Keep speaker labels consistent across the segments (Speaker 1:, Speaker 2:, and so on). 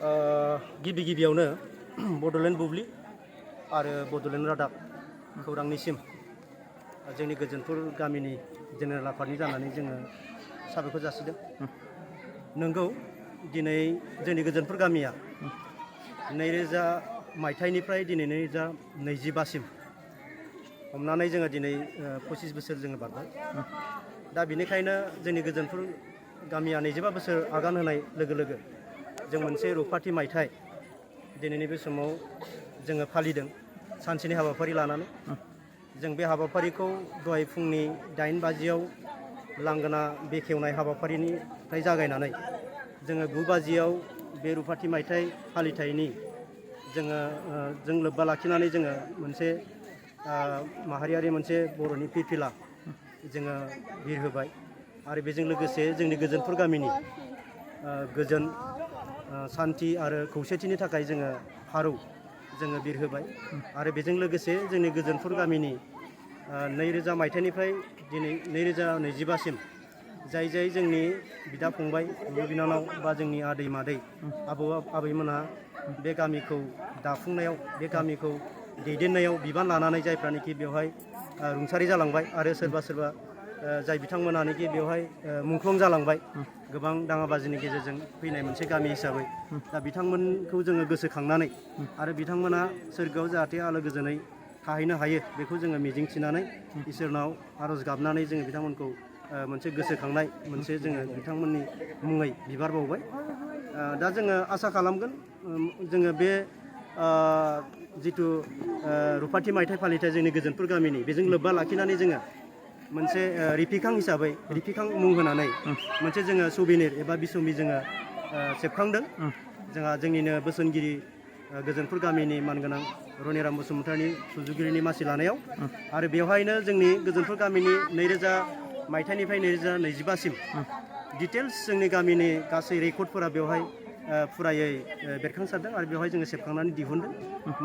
Speaker 1: गिबि गिबियावनो बड'लेण्ड बुब्लि आरो बड'लेण्ड रादाब खौरांनिसिम जोंनि गोजोनपुर गामिनि जेनेरेल आफादनि जानानै जोङो साबायखर जासिदों। नंगौ दिनै जोंनि गोजोनपुर गामिया 2000 मायथाइनिफ्राय दिनै 2025सिम हमनानै जोङो दिनै 25 बोसोर जोङो बारबाय। दा बेनिखायनो जोंनि गोजोनपुर गामिया 25 बोसोर आगान होनाय लोगो लोगो जों मोनसे रुफाथि मायथाइ दिनैनि बे समाव जोङो फालिदों सानसेनि हाबाफारि लानानै। जों बे हाबाफारिखौ दहाय फुंनि 8 बाजियाव लांगोना बेखेवनाय हाबाफारिनिफ्राय जागायनानै जोङो 9 बाजियाव बे रुफाथि मायथाइ फालिथायनि जों लोब्बा लाखिनानै जोङो मोनसे माहारियारि मोनसे बर'नि फिरफिला जोङो बिरहोबाय आरो बेजों लोगोसे जोंनि गोजोनपुर गामिनि गोजोन सान्थि आरो खौसेथिनि थाखाय जोङो फारौ जोङो बिरहोबाय आरो बेजों लोगोसे जोंनि गोजोनपुर गामिनि 2000 मायथाइनिफ्राय दिनै 2025सिम जाय जोंनि बिदा फंबाय बिब' बिनानाव बा जोंनि आदै मादै आबौ आबैमोनहा बे गामिखौ दाफुंनायाव बे गामिखौ दैदेननायाव बिबान लानानै जायफ्रानोखि बेवहाय रुंसारि जालांबाय आरो सोरबा जाय बिथांमोनानोखि बेवहाय मुंख्लं जालांबाय गोबां दाङाबाजिनि गेजेरजों फैनाय मोनसे गामि हिसाबै दा बिथांमोनखौ जोङो गोसोखांनानै आरो बिथांमोना सोरगोआव जाहाथे आलो गोजोनै थाहैनो हायो बेखौ जोङो मिजिंथिनानै इसोरनाव आर'ज गाबनानै जोङो बिथांमोनखौ मोनसे गोसोखांनाय मोनसे जोङो बिथांमोननि मुङै बिबार बावबाय। दा जोङो आसा खालामगोन जोङो बे जिथु रुफाथि मायथाइ फालिथाय जोंनि गोजोनपुर गामिनि बेजों लोब्बा लाखिनानै जोङो मोनसे रिपिकां हिसाबै रिपिकां मुं होनानै मोनसे जोङो सुबिनिर एबा बिसम्बि जोङो सेबखांदों। जोंहा जोंनिनो बोसोनगिरि गोजोनपुर गामिनि मानगोनां रनिराम बसुमतारिनि सुजुगिरिनि मासि लानायाव आरो बेवहायनो जोंनि गोजोनपुर गामिनि 2000 मायथाइनिफ्राय 2025सिम डिटेल्स जोंनि गामिनि गासै रेकर्डफोरा बेवहाय फुरायै बेरखांसारदों आरो बेवहाय जोङो सेबखांनानै दिहुनदों।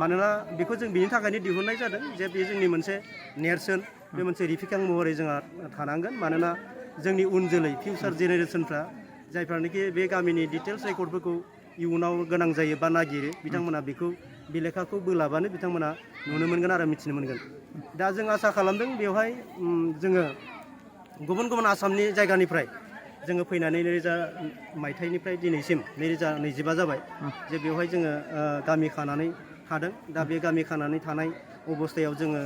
Speaker 1: मानोना बेखौ जों बिनि थाखायनो दिहुननाय जादों जे बे जोंनि मोनसे नेरसोन, बे मोनसे रिपिकां महरै जोंहा थानांगोन। मानोना जोंनि उन जोलै फिउचार जेनेरेसनफ्रा जायफ्रानोखि बे गामिनि डिटेल्स रेकर्डफोरखौ इयुनाव गोनां जायो बा नागिरो बिथांमोना बेखौ बे लेखाखौ बोलाबानो बिथांमोना नुनो मोनगोन आरो मिथिनो मोनगोन। दा जों आसा खालामदों बेवहाय जोङो गुबुन गुबुन आसामनि जायगानिफ्राय जोङो फैनानै 2000 मायथाइनिफ्राय दिनैसिम 2025 जाबाय जे बेवहाय जोङो गामि खानानै थादों। दा बे गामि खानानै थानाय अबस्थायाव जोङो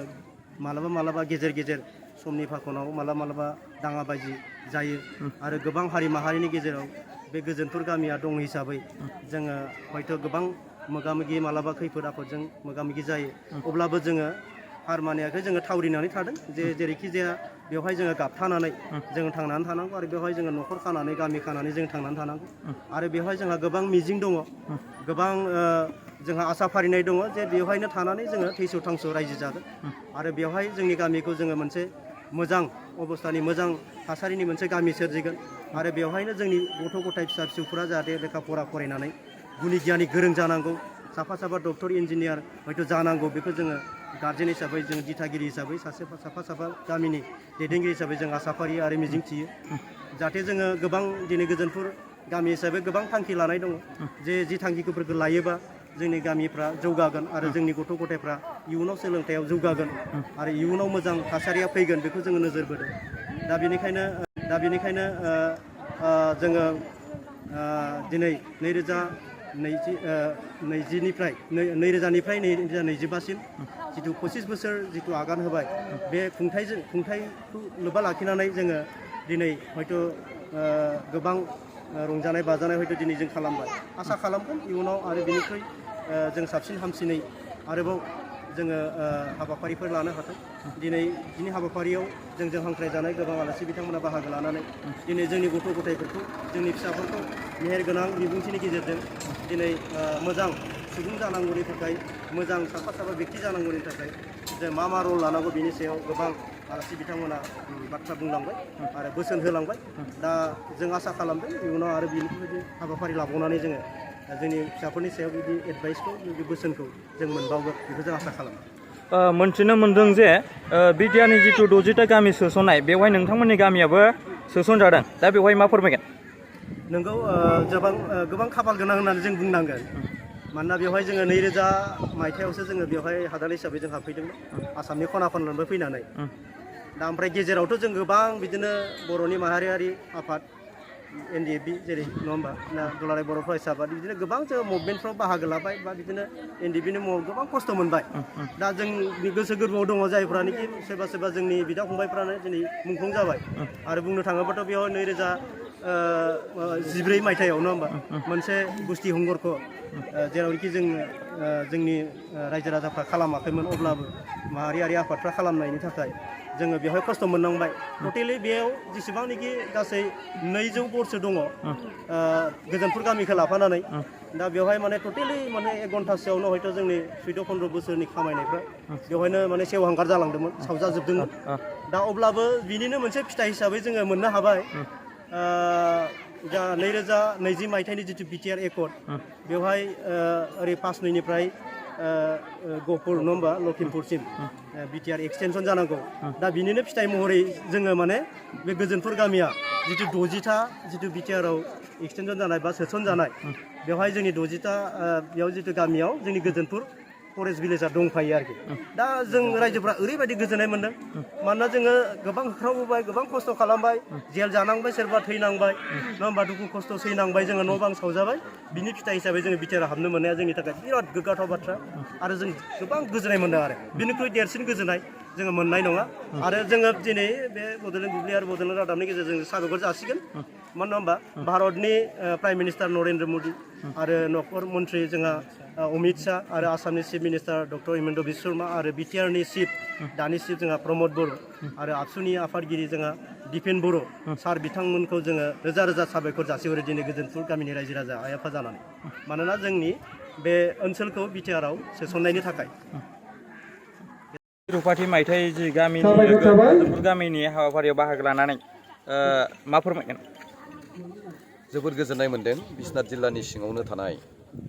Speaker 1: मालाबा गेजेर गेजेर समनि फाखनाव मालाबा दाङाबाजि जायो आरो गोबां हारि माहारिनि गेजेराव बे गोजोनपुर गामिया दं हिसाबै जोङो हयथ' गोबां मोगा मोगि मालाबा खैफोद आफोदजों मोगा मोगि जायो। अब्लाबो जोङो हार मानियाखै, जोङो थावरिनानै थादों जे जेरैखि जाया बेवहाय जोङो गाबथानानै जोङो थांनानै थानांगौ आरो बेवहाय जोङो न'खर खानानै गामि खानानै जों थांनानै थानांगौ आरो बेवहाय जोंहा गोबां मिजिं दङ, गोबां जोंहा आसा फारिनाय दङ जे बेवहायनो थानानै जोङो थैस' थांस' रायजो जागोन आरो बेवहाय जोंनि गामिखौ जोङो मोनसे मोजां अबस्थानि मोजां थासारिनि मोनसे गामि सोरजिगोन आरो बेवहायनो जोंनि गथ' गथाय फिसा फिसौफोरा जाहाथे लेखा फरा फरायनानै गुनि गियानि गोरों जानांगौ, साफा डक्टर इन्जिनियार हयथ' जानांगौ, बेखौ जोङो गार्जेन हिसाबै जों दिथागिरि हिसाबै साफा गामिनि दैदेनगिरि हिसाबै जों आसा फारियो आरो मिजिंथियो जाहाथे जोङो गोबां दिनै गोजोनपुर गामि हिसाबै गोबां थांखि लानाय दङ जे जि थांखिफोरखौ लायोबा जोंनि गामिफ्रा जौगागोन आरो जोंनि गथ' गथायफ्रा इयुनाव सोलोंथायाव जौगागोन आरो इयुनाव मोजां थासारिया फैगोन बेखौ जोङो नोजोर बोदों। दा बेनिखायनो जोङो दिनै 2020निफ्राय 2025सिम जिथु 25 बोसोर जिथु आगान होबाय बे खुंथायखौ लोब्बा लाखिनानै जोङो दिनै हयथ' गोबां रंजानाय बाजानाय हयथ' दिनै जों खालामबाय। आसा खालामगोन इयुनाव आरो बेनिख्रुइ जों साबसिन हामसिनै आरोबाव जोङो हाबाफारिफोर लानो हाथों। दिनै हाबाफारियाव जोंजों हांख्रायजानाय गोबां आलासि बिथांमोना बाहागो लानानै दिनै जोंनि गथ' गथायफोरखौ जोंनि फिसाफोरखौ मेहेरगोनां बिबुंथिनि गेजेरजों दिनै मोजां सुबुं जानांगौनि थाखाय, मोजां साफा बेक्ति जानांगौनि थाखाय जों मा रल लानांगौ बिनि सायाव गोबां आलासि बिथांमोना बाथ्रा बुंलांबाय आरो बोसोन होलांबाय। दा जों आसा खालामदों इयुनाव आरो बेफोरबायदि हाबाफारि लाबावनानै जोङो जोंनि फिसाफोरनि सायाव बिदि एडभाइसखौ बिदि बोसोनखौ जों मोनबावगोन बेखौ जों आसा खालामो।
Speaker 2: मोनथिनो मोन्दों जे बिटिआरनि जिथु 60टा गामि सोसननाय बेवहाय नोंथांमोननि गामियाबो सोसनजादों। दा बेवहाय मा फोरमायगोन?
Speaker 1: नोंगौ गोबां खाफाल गोनां होननानै जों बुंनांगोन मानोना बेवहाय जोङो 2000 मायथाइयावसो जोङो बेवहाय हादान हिसाबै जों हाबफैदोंमोन आसामनि खना खनलानिफ्राय फैनानै दा ओमफ्राय गेजेरावथ' जों गोबां बिदिनो बर'नि माहारियारि आफाद NDFB जेरै नङा होमबा ना दुलाराय बर' फरायसा आफाद बिदिनो गोबां जों मुभमेन्टफ्राव बाहागो लाबाय बा बिदिनो NDFB नि मुङाव गोबां खस्थ' मोनबाय दा जोंनि गोसो गोरबोआव दङ जायफ्रानोखि सोरबा जोंनि बिदा फंबायफ्रानो दिनै मुंख्लं जाबाय आरो बुंनो थाङोबाथ' बेयाव 2014 मायथाइयाव नङा होमबा मोनसे गुस्टि हंगरख' जेरावनोखि जोंनि रायजो राजाफ्रा खालामाखैमोन अब्लाबो माहारियारि आफादफ्रा खालामनायनि थाखाय जोङो बेवहाय खस्थ' मोननांबाय टटेलि बेयाव जेसेबांनाखि गासै 200 बरसो दङ गोजोनपुर गामिखौ लाफानानै दा बेवहाय माने टटेलि माने 1 घन्टासोआवनो हयथ' जोंनि 14-15 बोसोरनि खामायनायफ्रा बेवहायनो माने सेवहांगार जालांदोंमोन सावजाजोबदोंमोन दा अब्लाबो बिनिनो मोनसे फिथाइ हिसाबै जोङो मोननो हाबाय जा 2020 मायथाइनि जिथु BTR एकर्ड बेवहाय ओरै 5-2निफ्राय गहपुर नङा होमबा लखिमपुरसिम BTR एक्सटेनसन जानांगौ दा बिनिनो फिथाइ महरै जोङो माने बे गोजोनपुर गामिया जिथु 60टा जिथु BTRआव एक्सटेनसन जानाय बा सोसनजानाय बेवहाय जोंनि 60टा बेयाव जिथु गामियाव जोंनि गोजोनपुर फरेस्ट भिलेजा दंफायो आरोखि दा जों रायजोफ्रा ओरैबायदि गोजोननाय मोन्दों मानोना जोङो गोबां होख्रावबोबाय गोबां खस्थ' खालामबाय जेल जानांबाय सोरबा थैनांबाय नङा होमबा दुखु खस्थ' सैनांबाय जोङो न' बां सावजाबाय बिनि फिथाइ हिसाबै जोङो BTR हाबनो मोननाया जोंनि थाखाय बिराद गोग्गाथाव बाथ्रा आरो जों गोबां गोजोननाय मोन्दों आरो बिनिख्रुइ देरसिन गोजोननाय जोङो मोननाय नङा आरो जोङो दिनै बे बड'लेण्ड बुब्लि आरो बड'लेण्ड रादाबनि गेजेरजों साबायखर जासिगोन मानो होनबा भारतनि प्राइम मिनिस्टार नरेन्द्र मदि आरो नखर मन्त्रि जोंहा अमित शाह आरो आसामनि chief minister doctor Himanta Biswa Sharma आरो BTRनि चिफ दानि चिफ जोंहा प्रमद बर' आरो आबसुनि आफादगिरि जोंहा दिपेन बर' सार बिथांमोनखौ जोङो रोजा रोजा साबायखर जासिहरो दिनै गोजोनपुर गामिनि रायजो राजा आइ आफा जानानै मानोना जोंनि बे ओनसोलखौ BTRआव सोसननायनि थाखाय
Speaker 2: रुपाथि मायथाइ जि गामिनि गोजोनपुर गामिनि हाबाफारियाव बाहागो लानानै मा फोरमायगोन
Speaker 3: जोबोद गोजोननाय मोन्दों बिश्वनाथ जिल्लानि सिङावनो थानाय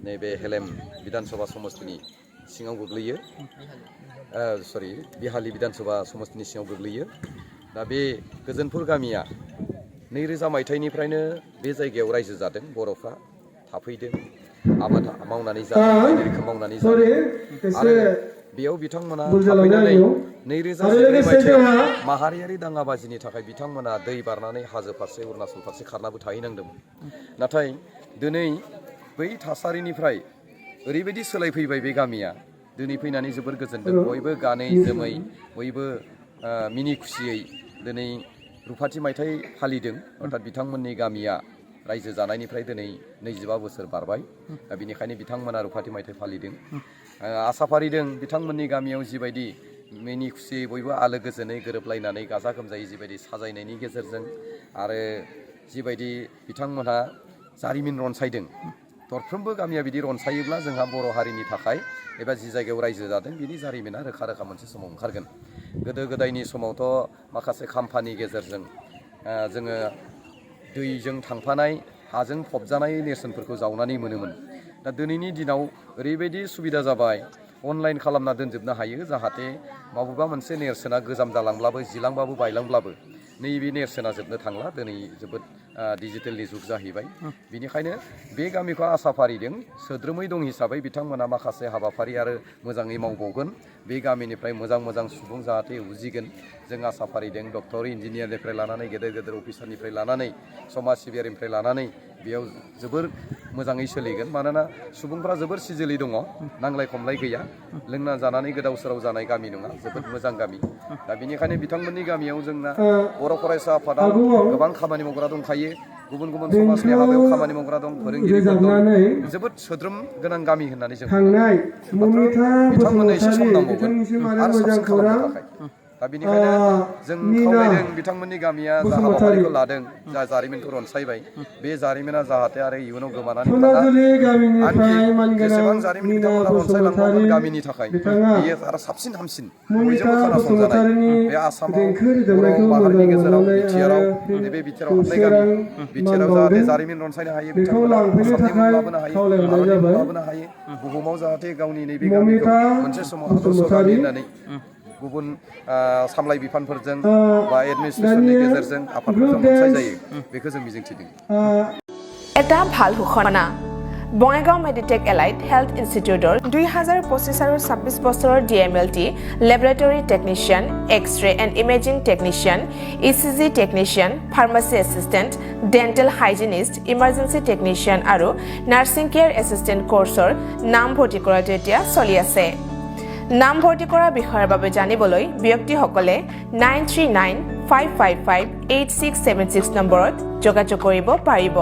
Speaker 3: नैबे हेलेम बिधानसभा समस्तिनि सिङाव गोग्लैयो बिहालि बिधानसभा समस्तिनि सिङाव गोग्लैयो दा बे गोजोनपुर गामिया 2000 मायथाइनिफ्रायनो बे जायगायाव रायजो जादों बर'फ्रा थाफैदों आबाद मावनानै जादों बायदि रोखोम मावनानै जादों आरो बेयाव बिथांमोना थाफैनानै 2014 मायथाइयाव माहारियारि दाङाबाजिनि थाखाय बिथांमोना दै बारनानै हाजो फारसे अरुणाचल फारसे खारनाबो थाहैनांदोंमोन नाथाय दिनै बै थासारिनिफ्राय ओरैबायदि सोलायफैबाय बे गामिया दिनै फैनानै जोबोर गोजोनदों बयबो गानै जोमै बयबो मिनि खुसियै दिनै रुपाथि मायथाइ फालिदों अर्थात बिथांमोननि गामिया रायजो जानायनिफ्राय दिनै 25 बोसोर बारबाय दा बेनिखायनो बिथांमोना रुपाथि मायथाइ फालिदों आसा फारिदों बिथांमोननि गामियाव जिबायदि मिनि खुसियै बयबो आलो गोजोनै गोरोबलायनानै गाजा गोमजायै जिबायदि साजायनायनि गेजेरजों आरो जिबायदि बिथांमोनहा जारिमिन रनसायदों दरफ्रोमबो गामिया बिदि रनसायोब्ला जोंहा बर' हारिनि थाखाय एबा जि जायगायाव रायजो जादों बिनि जारिमिना रोखा रोखा मोनसे समाव ओंखारगोन गोदो गोदायनि समावथ' माखासे खाम्फानि गेजेरजों जोङो दैजों थांफानाय हाजों फबजानाय नेरसोनफोरखौ जावनानै मोनोमोन दा दिनैनि दिनाव ओरैबायदि सुबिदा जाबाय अनलाइन खालामना दोनजोबनो हायो जाहाथे माबेबा मोनसे नेरसोना गोजाम जालांब्लाबो जिलांबाबो बायलांब्लाबो नैबे नेरसोना जोबनो थांला दिनै जोबोद डिजिटेलनि जुग जाहैबाय बिनिखायनो बे गामिखौ आसा फारिदों सोद्रोमै दं हिसाबै बिथांमोना माखासे हाबाफारि आरो मोजाङै मावबावगोन बे गामिनिफ्राय मोजां सुबुं जाहाथे उजिगोन जों आसा फारिदों डक्टर इन्जिनियारनिफ्राय लानानै गेदेर गेदेर अफिसारनिफ्राय लानानै समाज सिबियारिनिफ्राय लानानै बेयाव जोबोर मोजाङै सोलिगोन मानोना सुबुंफ्रा जोबोर सिजिलै दङ नांलाय खमलाय गैया लोंना जानानै गोदाव सोराव जानाय गामि नङा जोबोद मोजां गामि दा बेनिखायनो बिथांमोननि गामियाव जोंना बर' फरायसा आफादाव गोबां खामानि मावग्रा दंखायो गुबुन समाजनि हाबायाव खामानि मावग्रा दं फोरोंगिरिफोर दं जोबोद सोद्रोम गोनां गामि होननानै जों बिथांमोननो एसे सम नांबावगोन आरो साबसिन खालामनो थाखाय दा बेनिखायनो जों खावलायदों बिथांमोननि गामिया जा हाबाफारिखौ लादों जा जारिमिनखौ रनसायबाय बे जारिमिना जाहाथे आरो इयुनाव गोमानानै थाङा आनखि जेसेबां जारिमिन बिथांमोना रनसायलांबावगोन गामिनि थाखाय बेयो आरो साबसिन हामसिन बयजोंबो खोनासंजानाय बे आसामाव बर' माहारिनि गेजेराव बिटिआरआव नैबे बिटिआरआव हाबनाय गामि बिटिआरआव जाहाथे जारिमिन रनसायनो हायो बिथांमोना आसामनि मुं लाबोनो हायो भारतनि मुं लाबोनो हायो बुहुमाव जाहाथे गावनि नैबे गामिखौ मोनसे समाव आदर्श गामि होननानै गुबुन सामलाय बिफानफोरजों बा एडमिनिस्ट्रेसननि गेजेरजों आफादफोरजों अनसायजायो बेखौ जों मिजिंथिदों
Speaker 4: এটা ভাল ঘোষণা বঙাইগাঁও মেডিটেক এলাইট হেল্থ ইনষ্টিটিউটৰ 2025 আৰু 26 বছৰৰ DMLT laboratory technician X-ray and imaging technician ECG technician pharmacy assistant dental hygienist emergency technician আৰু নাৰ্ছিং কেয়াৰ এছিষ্টেণ্ট কোৰ্চৰ নাম ভৰ্তি কৰাটো এতিয়া চলি আছে নাম ভৰ্তি কৰাৰ বিষয়ৰ বাবে জানিবলৈ ব্যক্তিসকলে 9395558676 নম্বৰত যোগাযোগ কৰিব পাৰিব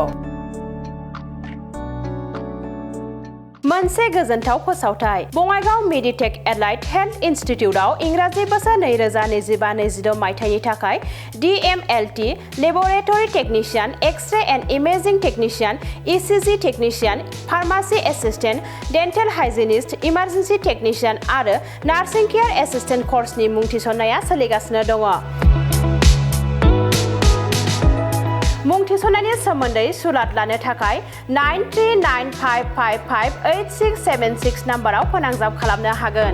Speaker 5: मोनसे गोजोनथाव फोसावथाय बङाइगाव मेडिटेक एलाइट हेल्थ इन्स्टिट्यूटआव इंराजि बोसोर 2025-26 मायथाइनि थाखाय DMLT laboratory technician X-ray and imaging technician ECG technician pharmacy assistant dental hygienist emergency technician आरो नार्सिं केयार एसिस्टेंट कोर्सनि मुं थिसननाया सोलिगासिनो दङ मुं थिसननायनि सोमोन्दै सुलाद लानो थाखाय 9395558676 नाम्बाराव फोनांजाब खालामनो हागोन